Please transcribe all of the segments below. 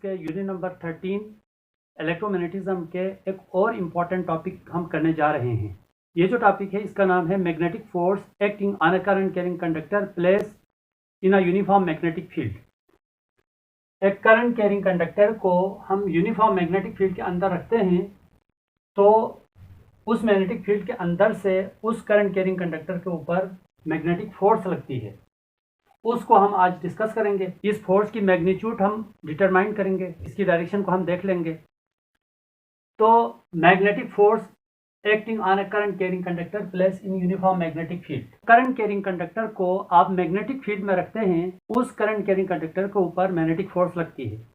के unit number 13 electromagnetism के एक और इम्पॉर्टेंट टॉपिक हम करने जा रहे हैं। ये जो टॉपिक है इसका नाम है magnetic force acting on a current carrying conductor place in a uniform magnetic field. एक करंट कैरिंग कंडक्टर को हम यूनिफॉर्म मैग्नेटिक फील्ड के अंदर रखते हैं तो उस मैग्नेटिक फील्ड के अंदर से उस करंट कैरिंग कंडक्टर के ऊपर मैग्नेटिक फोर्स लगती है, उसको हम आज डिस्कस करेंगे। इस फोर्स की मैग्नीट्यूड हम डिटरमाइन करेंगे, इसकी डायरेक्शन को हम देख लेंगे। तो magnetic force acting on a current carrying conductor place in uniform magnetic field. Current carrying conductor को आप मैग्नेटिक फील्ड में रखते हैं, उस करंट कैरिंग कंडक्टर के ऊपर मैग्नेटिक फोर्स लगती है।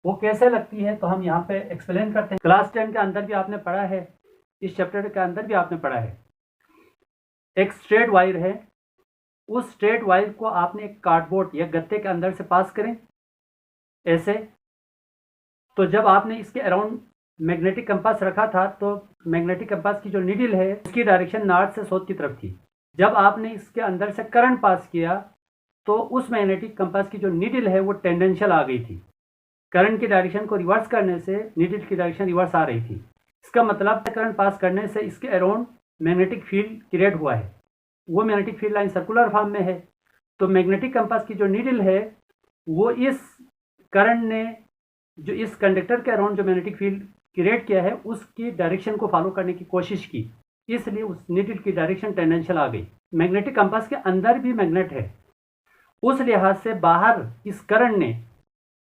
वो कैसे लगती है तो हम यहाँ पे एक्सप्लेन करते हैं। क्लास 10 के अंदर भी आपने पढ़ा है, इस चैप्टर के अंदर भी आपने पढ़ा है। एक स्ट्रेट वायर है, उस स्ट्रेट वायर को आपने एक कार्डबोर्ड या गत्ते के अंदर से पास करें ऐसे। तो जब आपने इसके अराउंड मैग्नेटिक कंपास रखा था तो मैग्नेटिक कंपास की जो नीडल है उसकी डायरेक्शन नॉर्थ से साउथ की तरफ थी। जब आपने इसके अंदर से करंट पास किया तो उस मैग्नेटिक कंपास की जो नीडल है वो टेंडेंशियल आ गई थी। करंट की डायरेक्शन को रिवर्स करने से नीडल की डायरेक्शन रिवर्स आ रही थी। इसका मतलब करंट पास करने से इसके अराउंड मैग्नेटिक फील्ड क्रिएट हुआ है। वो magnetic field line circular form में है। तो मैग्नेटिक कंपास की जो नीडल है वो इस करंट ने जो इस कंडक्टर के अराउंड जो मैग्नेटिक फील्ड क्रिएट किया है उसकी डायरेक्शन को फॉलो करने की कोशिश की, इसलिए उस नीडल की डायरेक्शन टेंडेंशियल आ गई। मैग्नेटिक कंपास के अंदर भी मैग्नेट है, उस लिहाज से बाहर इस करंट ने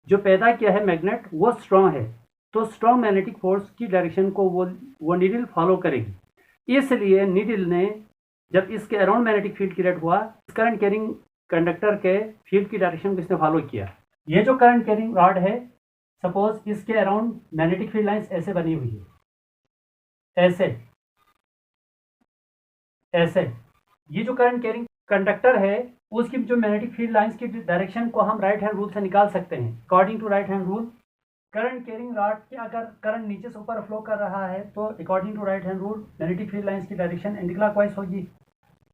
जो पैदा किया है मैग्नेट वो स्ट्रॉन्ग है, तो स्ट्रॉन्ग मैग्नेटिक फोर्स की डायरेक्शन को वो नीडल फॉलो करेगी। इसलिए नीडल ने जब इसके अराउंड मैग्नेटिक फील्ड क्रिएट हुआ, इस करंट कैरिंग कंडक्टर के फील्ड की डायरेक्शन को इसने फॉलो किया। ये जो करंट कैरिंग रॉड है, सपोज इसके अराउंड मैग्नेटिक फील्ड लाइंस ऐसे बनी हुई है, ऐसे ऐसे। ये जो करंट कैरिंग कंडक्टर है उसकी जो मैग्नेटिक फील्ड लाइंस की डायरेक्शन को हम राइट हैंड रूल से निकाल सकते हैं। According to right hand rule, current carrying rod के अगर करंट नीचे से ऊपर फ्लो कर रहा है तो according to right hand rule magnetic field lines की डायरेक्शन एंटी क्लॉकवाइज होगी।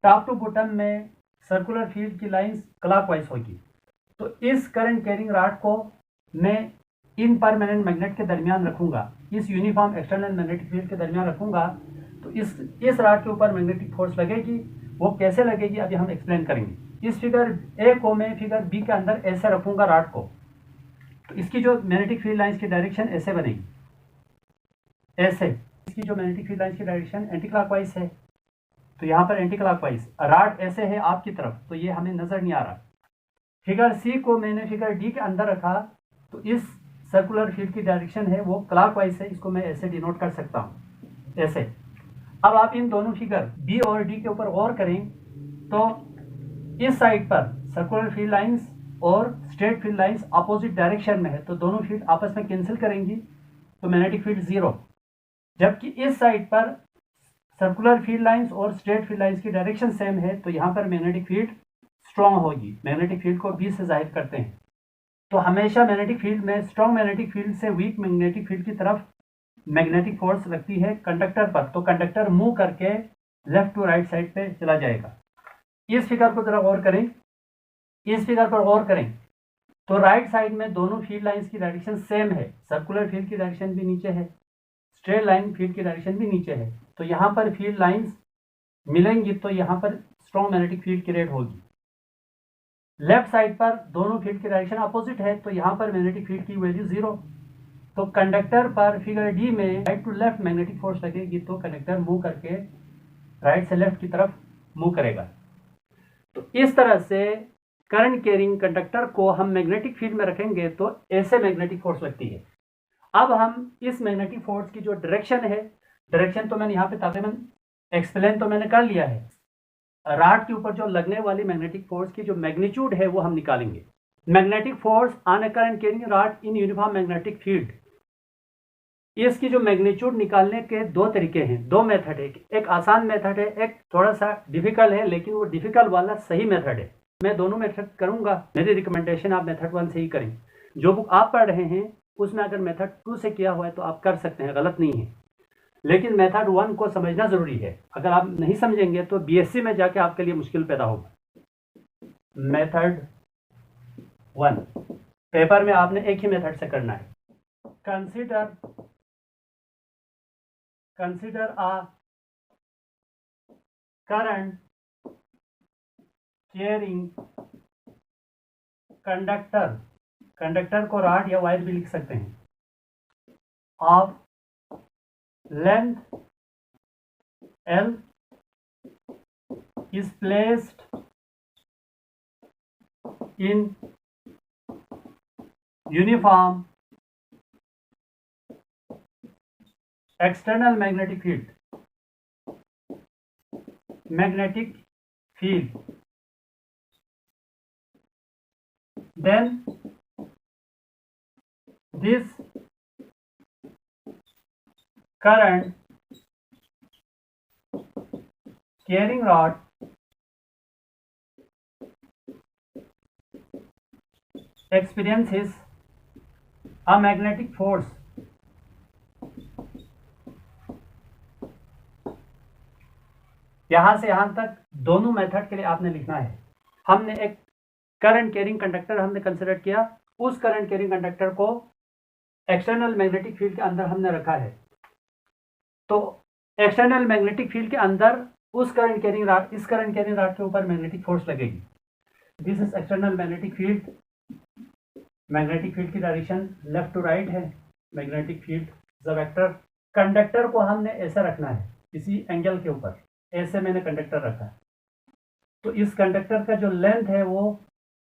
टॉप टू बॉटम में सर्कुलर फील्ड की लाइंस क्लॉकवाइज होगी। तो इस करंट कैरिंग रॉड को मैं इन परमानेंट मैग्नेट के दरमियान रखूंगा, इस यूनिफॉर्म एक्सटर्नल मैग्नेटिक फील्ड के दरमियान रखूंगा। तो इस रॉड के ऊपर मैग्नेटिक फोर्स लगेगी। वो कैसे लगेगी अभी हम एक्सप्लेन करेंगे। इस फिगर ए को मैं फिगर बी के अंदर ऐसे रखूंगा रॉड को, तो इसकी जो मैग्नेटिक फील्ड लाइंस की डायरेक्शन ऐसे बनेगी, ऐसे। इसकी जो मैग्नेटिक फील्ड लाइंस की डायरेक्शन एंटी क्लॉकवाइज है, तो यहाँ पर एंटी क्लॉकवाइज रॉड ऐसे है आपकी तरफ, तो ये हमें नजर नहीं आ रहा। फिगर सी को मैंने फिगर डी के अंदर रखा, तो इस सर्कुलर फील्ड की डायरेक्शन है वो क्लॉकवाइज है, इसको मैं ऐसे डिनोट कर सकता हूँ, ऐसे। अब आप इन दोनों फिगर बी और डी के ऊपर गौर करें तो इस साइड पर सर्कुलर फील्ड लाइंस और straight field lines opposite direction में है, तो दोनों फील्ड आपस में कैंसिल करेंगी, तो मैग्नेटिक फील्ड 0। जबकि इस साइड पर सर्कुलर फील्ड लाइंस और स्ट्रेट फील्ड लाइंस की डायरेक्शन सेम है, तो यहाँ पर मैग्नेटिक फील्ड स्ट्रॉन्ग होगी। मैग्नेटिक फील्ड को बी से जाहिर करते हैं। तो हमेशा मैग्नेटिक फील्ड में स्ट्रॉन्ग मैग्नेटिक फील्ड से वीक मैग्नेटिक फील्ड की तरफ मैग्नेटिक फोर्स लगती है कंडक्टर पर, तो कंडक्टर मूव करके लेफ्ट टू राइट साइड पे चला जाएगा। इस फिगर को जरा गौर करें, इस फिगर पर गौर करें तो राइट साइड में दोनों फील्ड लाइंस की डायरेक्शन सेम है। सर्कुलर फील्ड की डायरेक्शन भी नीचे है, स्ट्रेट लाइन फील्ड की डायरेक्शन भी नीचे है। तो यहाँ पर फील्ड लाइंस मिलेंगी तो यहाँ पर स्ट्रॉन्ग मैग्नेटिक फील्ड क्रिएट होगी। लेफ्ट साइड पर दोनों फील्ड की डायरेक्शन अपोजिट है, तो यहाँ पर मैग्नेटिक फील्ड की वैल्यू 0। तो कंडक्टर पर फिगर डी में right to left magnetic force लगेगी, तो कंडक्टर मूव करके राइट से लेफ्ट की तरफ मूव करेगा। तो इस तरह से करंट कैरिंग कंडक्टर को हम मैग्नेटिक फील्ड में रखेंगे तो ऐसे मैग्नेटिक फोर्स लगती है। अब हम इस मैग्नेटिक फोर्स की जो डायरेक्शन है, डायरेक्शन तो मैंने यहाँ पे तकरीबन एक्सप्लेन तो मैंने कर लिया है। रॉड के ऊपर जो लगने वाली मैग्नेटिक फोर्स की जो मैग्नीट्यूड है वो हम निकालेंगे। Magnetic force on a current carrying rod in uniform magnetic field, इसकी जो मैग्नीट्यूड निकालने के दो तरीके हैं, दो मेथड है। एक आसान मेथड है, एक थोड़ा सा डिफिकल्ट है, लेकिन वो डिफिकल्ट वाला सही मेथड है। मैं दोनों मेथड करूंगा। मेरी रिकमेंडेशन आप मेथड 1 से ही करें। जो बुक आप पढ़ रहे हैं उसमें अगर मेथड 2 से किया हुआ है तो आप कर सकते हैं, गलत नहीं है, लेकिन मेथड 1 को समझना जरूरी है। अगर आप नहीं समझेंगे तो बीएससी में जाके आपके लिए मुश्किल पैदा होगा। मेथड 1 पेपर में आपने एक ही मेथड से करना है। consider a current carrying conductor को रॉड या वायर भी लिख सकते हैं, of length L is placed in uniform external magnetic field, then this current carrying rod experiences a magnetic force यहां से यहां तक दोनों मेथड के लिए आपने लिखना है। हमने एक करंट कैरिंग कंडक्टर हमने कंसिडर किया, उस करंट कैरिंग कंडक्टर को एक्सटर्नल मैग्नेटिक फील्ड के अंदर हमने रखा है। तो एक्सटर्नल मैग्नेटिक फील्ड के अंदर उस करंट कैरिंग रॉड, इस करंट कैरिंग रॉड के ऊपर मैग्नेटिक फोर्स लगेगी। This is external magnetic field. Magnetic field की डायरेक्शन लेफ्ट टू राइट है। Magnetic field the vector. Conductor को हमने ऐसे रखना है, इसी एंगल के ऊपर ऐसे मैंने कंडक्टर रखा है। तो इस कंडक्टर का जो लेंथ है वो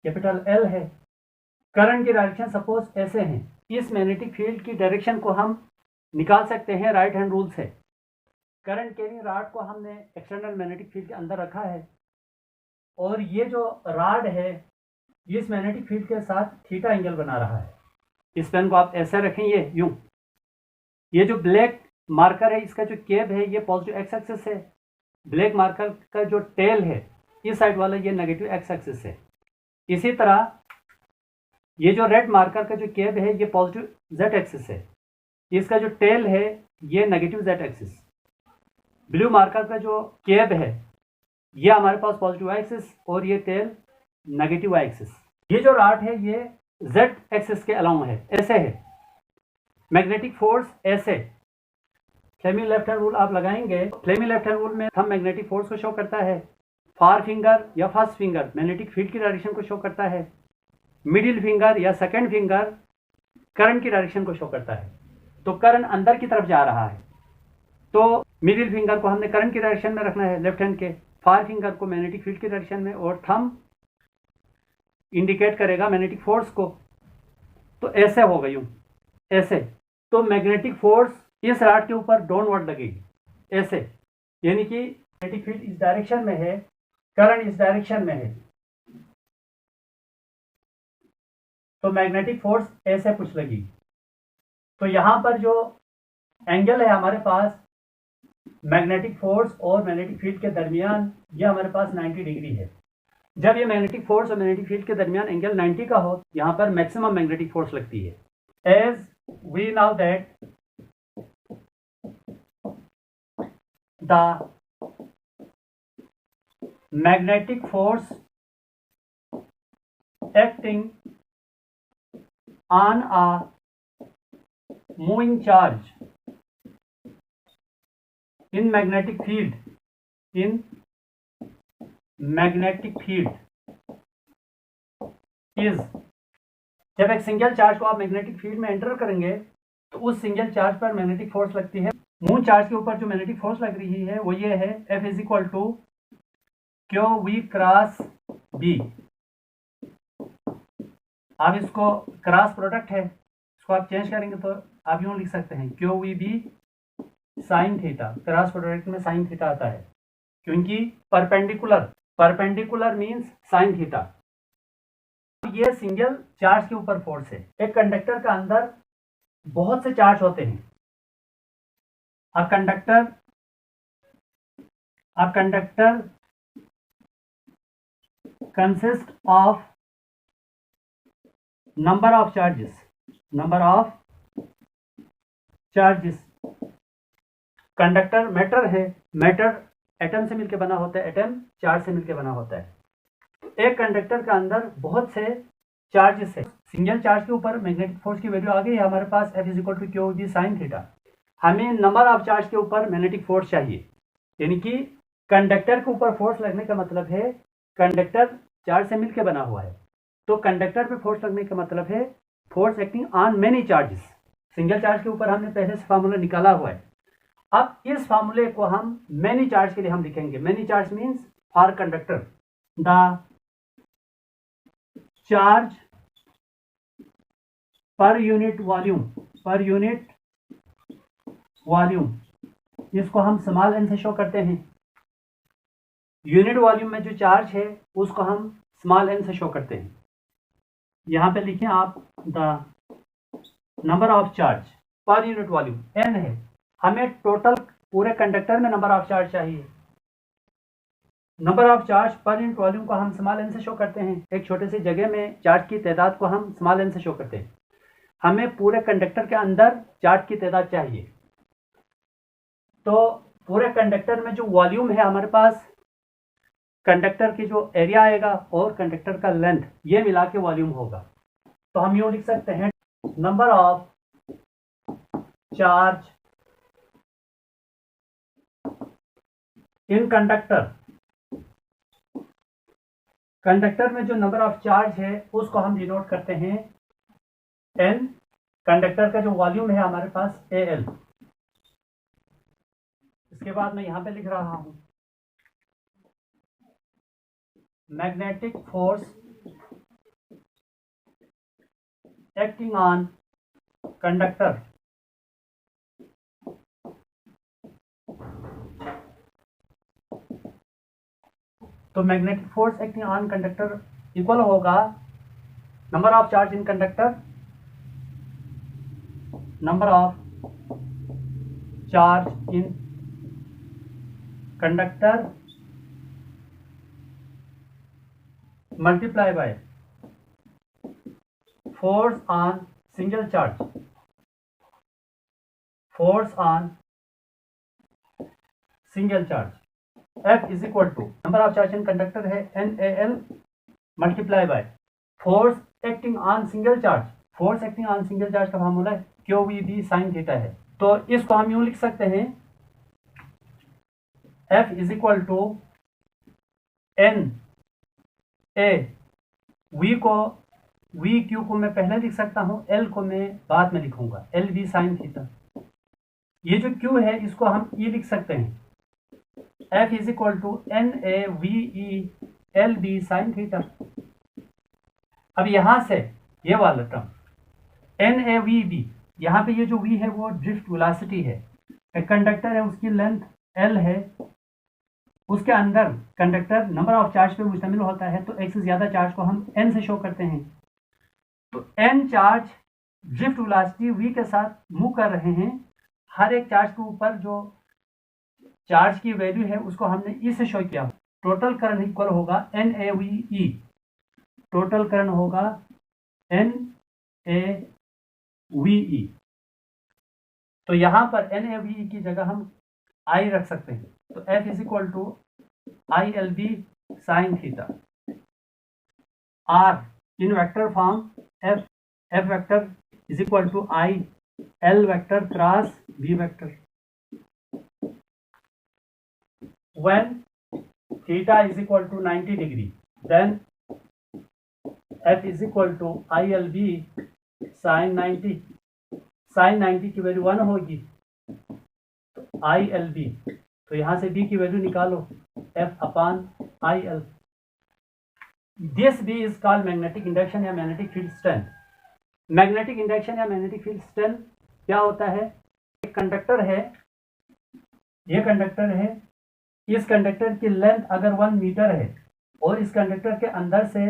कैपिटल L है। करंट की डायरेक्शन सपोज ऐसे है। इस मैग्नेटिक फील्ड की डायरेक्शन को हम निकाल सकते हैं राइट हैंड रूल से। करंट कैरिंग रॉड को हमने एक्सटर्नल मैग्नेटिक फील्ड के अंदर रखा है और ये जो रॉड है इस मैग्नेटिक फील्ड के साथ थीटा एंगल बना रहा है। इस पेन को आप ऐसे रखेंगे यूं। ये जो ब्लैक मार्कर है इसका जो केब है ये पॉजिटिव एक्स एक्सिस है। ब्लैक मार्कर का जो टेल है इस साइड वाला ये नेगेटिव एक्स एक्सिस है। इसी तरह ये जो रेड मार्कर का जो केब है ये पॉजिटिव जेड एक्सिस है। इसका जो टेल है ये negative Z axis. Blue marker का जो केब है ये हमारे पास पॉजिटिव एक्सिस और ये टेल नेगेटिव एक्सिस। ये जो रॉड है ये जेड एक्सिस के अलाउंग है, ऐसे है। मैग्नेटिक फोर्स ऐसे फ्लेमिंग लेफ्ट हैंड रूल आप लगाएंगे। फ्लेमिंग लेफ्ट हैंड रूल में थंब मैग्नेटिक फोर्स को शो करता है। फार फिंगर या फर्स्ट फिंगर मैग्नेटिक फील्ड की डायरेक्शन को शो करता है। मिडिल फिंगर या सेकंड फिंगर करंट की डायरेक्शन को शो करता है। तो करंट अंदर की तरफ जा रहा है तो मिडिल फिंगर को हमने करंट की डायरेक्शन में रखना है लेफ्ट हैंड के, फार फिंगर को मैग्नेटिक फील्ड की डायरेक्शन में, और थंब इंडिकेट करेगा मैग्नेटिक फोर्स को। तो ऐसे होगा यूं, ऐसे। तो मैग्नेटिक फोर्स इस रॉड के ऊपर डाउनवर्ड लगेगी ऐसे, यानी कि मैग्नेटिक फील्ड इस डायरेक्शन में है, करंट इस डायरेक्शन में है, तो मैग्नेटिक फोर्स ऐसे कुछ लगेगी। तो यहां पर जो एंगल है हमारे पास मैग्नेटिक फोर्स और मैग्नेटिक फील्ड के दरमियान, ये हमारे पास 90 डिग्री है। जब ये मैग्नेटिक फोर्स और मैग्नेटिक फील्ड के दरमियान एंगल 90 का हो, यहाँ पर मैक्सिमम मैग्नेटिक फोर्स लगती है। As we now that the magnetic force acting on a moving charge in magnetic field is, जब एक सिंगल चार्ज को आप मैग्नेटिक फील्ड में एंटर करेंगे तो उस सिंगल चार्ज पर मैग्नेटिक फोर्स लगती है। मून चार्ज के ऊपर जो मैग्नेटिक फोर्स लग रही है वो ये है F is equal to Q V cross B. आप इसको क्रॉस प्रोडक्ट है, इसको आप चेंज करेंगे तो आप यूं लिख सकते हैं Q V B sine theta. Cross product में साइन थीटा आता है क्योंकि परपेंडिकुलर मींस साइन थीटा। ये सिंगल चार्ज के ऊपर फोर्स है। एक कंडक्टर का अंदर बहुत से चार्ज होते हैं। A conductor consist of number of charges. Conductor matter है, मैटर एटम से मिलकर बना होता है, एटम चार्ज से मिलकर बना होता है। तो एक कंडक्टर के अंदर बहुत से चार्जेस है। सिंगल चार्ज के ऊपर मैग्नेटिक फोर्स की वैल्यू आ गई है हमारे पास, F is equal to Q V sine theta. हमें नंबर ऑफ चार्ज के ऊपर मैग्नेटिक फोर्स चाहिए, यानी कि कंडक्टर के ऊपर फोर्स लगने का मतलब है कंडक्टर चार्ज से मिलकर बना हुआ है, तो कंडक्टर पे फोर्स लगने का मतलब है force acting on many charges. Single charge के ऊपर हमने पहले से फार्मूला निकाला हुआ है। अब इस फार्मूले को हम मेनी चार्ज के लिए हम लिखेंगे। Many charge means for conductor the charge per unit volume, इसको हम स्मॉल एन से शो करते हैं। यूनिट वॉल्यूम में जो चार्ज है उसको हम स्मॉल एन से शो करते हैं। यहाँ पे लिखें आप the number of charge per unit volume N है। हमें टोटल पूरे कंडक्टर में नंबर ऑफ चार्ज चाहिए। Number of charge per unit volume को हम स्मॉल एन से शो करते हैं। एक छोटे से जगह में चार्ज की तादाद को हम स्मॉल एन से शो करते हैं। हमें पूरे कंडक्टर के अंदर चार्ज की तादाद चाहिए, तो पूरे कंडक्टर में जो वॉल्यूम है हमारे पास, कंडक्टर की जो एरिया आएगा और कंडक्टर का लेंथ, ये मिला के वॉल्यूम होगा। तो हम यूँ लिख सकते हैं number of charge in conductor. Conductor में जो नंबर ऑफ चार्ज है उसको हम डिनोट करते हैं एन। कंडक्टर का जो वॉल्यूम है हमारे पास AL। इसके बाद मैं यहां पे लिख रहा हूं magnetic force acting on conductor. तो magnetic force acting on conductor equal होगा number of charge in conductor, number of charge in conductor multiply by force on single charge, force on single charge. F is equal to number of charge in conductor है NaL multiply by force acting on single charge. फोर्स acting on single चार्ज का formula है QVB sine theta है। तो इसको हम यूं लिख सकते हैं F is equal to NA। VQ को मैं पहले लिख सकता हूं, L को मैं बाद में लिखूंगा, LV साइन थीटा। ये जो Q है इसको हम E लिख सकते हैं, F is equal to NaVE LB sine theta. अब यहां से ये वाला टर्म NaVB, यहाँ पे ये जो V है वो ड्रिफ्ट वेलोसिटी है। एक कंडक्टर है उसकी लेंथ L है, उसके अंदर कंडक्टर नंबर ऑफ चार्ज पे मुश्तमिल होता है, तो एक से ज्यादा चार्ज को हम N से शो करते हैं। तो N charge drift velocity V के साथ मूव कर रहे हैं। हर एक चार्ज के ऊपर जो चार्ज की वैल्यू है उसको हमने E से शो किया। टोटल करंट इक्वल होगा NaVE, टोटल करंट होगा NaVE। तो यहां पर NaVE की जगह हम I रख सकते हैं, तो F is equal to ILB sine theta. R in vector form F vector is equal to IL vector cross B vector. When theta is equal to 90 degree, then F is equal to ILB sin 90। sin 90 की value 1 होगी, तो ILB, तो यहां से B की value निकालो, F upon IL। This B is called magnetic induction या magnetic field strength. Magnetic induction या मैग्नेटिक फील्ड स्ट्रेंथ क्या होता है? एक कंडक्टर है, ये कंडक्टर है, इस कंडक्टर की लेंथ अगर 1 मीटर है और इस कंडक्टर के अंदर से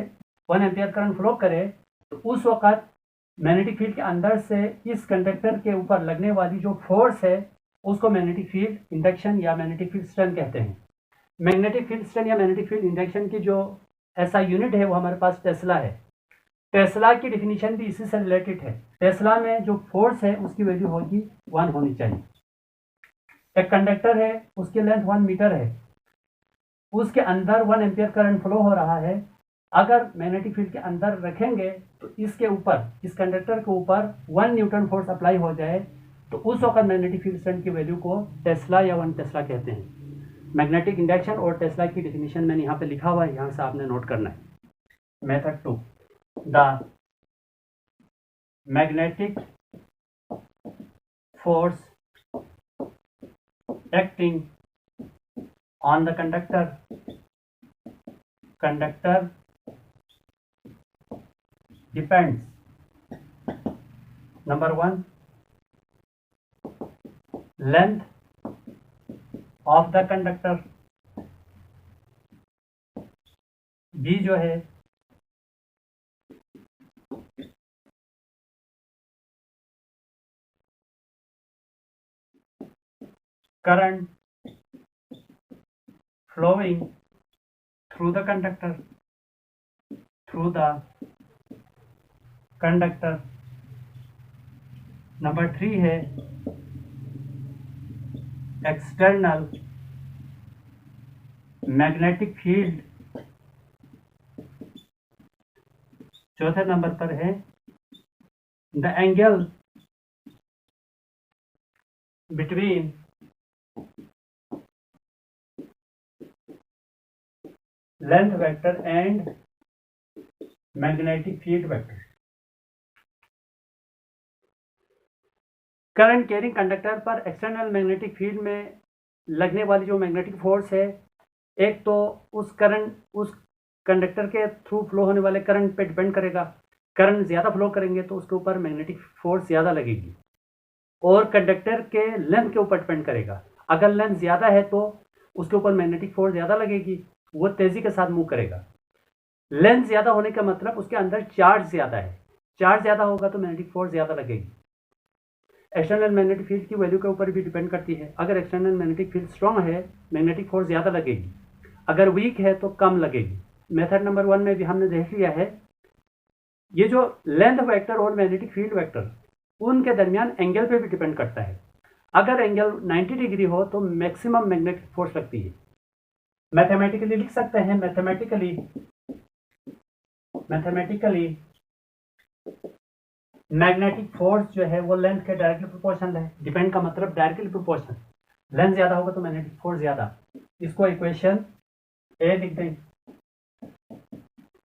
1 एम्पियर करंट फ्लो करे, तो उस वक्त मैग्नेटिक फील्ड के अंदर से इस कंडक्टर के ऊपर लगने वाली जो फोर्स है उसको मैग्नेटिक फील्ड इंडक्शन या मैग्नेटिक फील्ड स्ट्रेंथ कहते हैं। मैग्नेटिक फील्ड स्ट्रेंथ या मैग्नेटिक फील्ड इंडक्शन की जो ऐसा यूनिट है वो हमारे पास टेस्ला है। टेस्ला की डिफिनीशन भी इसी से रिलेटेड है। टेस्ला में जो फोर्स है उसकी वैल्यू होगी 1 होनी चाहिए। एक कंडक्टर है, उसकी लेंथ 1 मीटर है, उसके अंदर 1 एम्पियर करंट फ्लो हो रहा है, अगर मैग्नेटिक फील्ड के अंदर रखेंगे तो इसके ऊपर, इस कंडक्टर के ऊपर 1 न्यूटन फोर्स अप्लाई हो जाए तो उस वक्त मैग्नेटिक फील्ड स्ट्रेंथ की वैल्यू को टेस्ला या 1 टेस्ला कहते हैं। मैग्नेटिक इंडक्शन और टेस्ला की डेफिनेशन मैंने यहाँ पे लिखा हुआ है, यहाँ से आपने नोट करना है। Method 2, the magnetic force acting on the conductor depends, number 1, length of the conductor, B जो है current flowing through the conductor, Number 3 है external magnetic field, चौथे नंबर पर है the angle between length vector and magnetic field vector। Current carrying conductor पर external magnetic field में लगने वाली जो मैग्नेटिक फोर्स है, एक तो उस कंडक्टर के थ्रू फ्लो होने वाले करंट पे डिपेंड करेगा। करंट ज़्यादा फ्लो करेंगे तो उसके ऊपर मैग्नेटिक फोर्स ज़्यादा लगेगी, और कंडक्टर के लेंथ के ऊपर डिपेंड करेगा। अगर लेंथ ज़्यादा है तो उसके ऊपर मैग्नेटिक फोर्स ज़्यादा लगेगी, वो तेज़ी के साथ मूव करेगा। लेंथ ज़्यादा होने का मतलब उसके अंदर चार्ज ज़्यादा है, चार्ज ज़्यादा होगा तो मैग्नेटिक फोर्स ज़्यादा लगेगी। एक्सटर्नल मैग्नेटिक फील्ड की वैल्यू के ऊपर भी डिपेंड करती है। अगर एक्सटर्नल मैग्नेटिक फील्ड स्ट्रॉन्ग है, मैग्नेटिक फोर्स ज़्यादा लगेगी, अगर वीक है तो कम लगेगी। मेथड नंबर 1 में भी हमने देख लिया है, ये जो लेंथ वेक्टर और मैग्नेटिक फील्ड वेक्टर, उनके दरमियान एंगल पे भी डिपेंड करता है। अगर एंगल 90 डिग्री हो तो मैक्सिमम मैग्नेटिक फोर्स लगती है। मैथमेटिकली लिख सकते हैं, मैथमेटिकली मैग्नेटिक फोर्स जो है वो लेंथ के डायरेक्टली प्रोपोर्शनल है। डिपेंड का मतलब डायरेक्टली प्रोपोर्शनल, लेंथ ज़्यादा होगा तो मैग्नेटिक फोर्स ज़्यादा। इसको इक्वेशन ए लिख दें।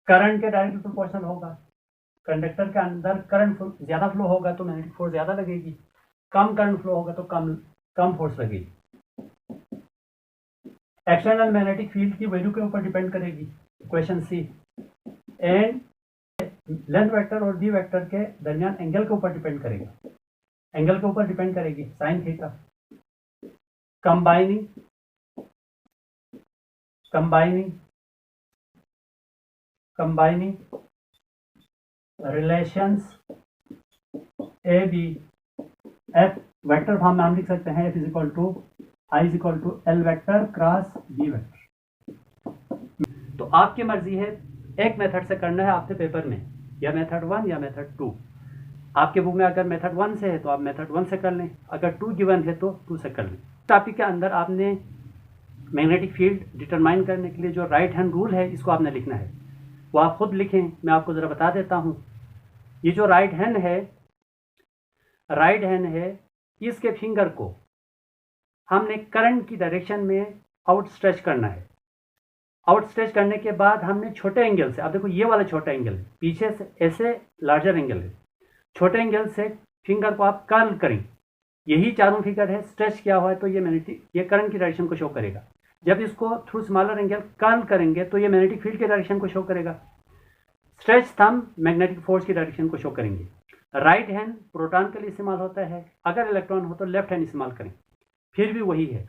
करंट के डायरेक्टली प्रोपोर्शनल होगा, कंडक्टर के अंदर करंट ज़्यादा फ्लो होगा तो मैग्नेटिक फोर्स ज़्यादा लगेगी, कम करंट फ्लो होगा तो कम फोर्स लगेगी। एक्सटर्नल मैग्नेटिक फील्ड की वैल्यू के ऊपर डिपेंड करेगी, equation C. And length vector और डी वेक्टर के दरमियान एंगल के ऊपर डिपेंड करेगा, एंगल के ऊपर डिपेंड करेगी sine theta. Combining relations A B F vector form में हम लिख सकते हैं, F is equal to I is equal to L vector cross B vector. तो आपकी मर्जी है, एक मेथड से करना है आपके पेपर में, या मेथड 1 या मेथड 2। आपके बुक में अगर मेथड 1 से है तो आप मेथड 1 से कर लें, अगर 2 गिवन है तो 2 से कर लें। टॉपिक के अंदर आपने मैग्नेटिक फील्ड डिटरमाइन करने के लिए जो राइट हैंड रूल है, इसको आपने लिखना है। वो आप खुद लिखें, मैं आपको ज़रा बता देता हूँ। ये जो राइट हैंड है, इसके फिंगर को हमने करंट की डायरेक्शन में आउट स्ट्रेच करना है। आउट स्ट्रेच करने के बाद हमने छोटे एंगल से, अब देखो ये वाला छोटा एंगल है, पीछे से ऐसे लार्जर एंगल है, छोटे एंगल से फिंगर को आप कर्ल करें। यही चारों फिंगर है, स्ट्रेच किया हुआ है तो ये करंट की डायरेक्शन को शो करेगा। जब इसको थ्रू स्मॉलर एंगल कर्ल करेंगे तो ये मैग्नेटिक फील्ड की डायरेक्शन को शो करेगा। स्ट्रेच थंब मैग्नेटिक फोर्स की डायरेक्शन को शो करेंगे। राइट हैंड प्रोटॉन के लिए इस्तेमाल होता है, अगर इलेक्ट्रॉन हो तो लेफ्ट हैंड इस्तेमाल करें, फिर भी वही है।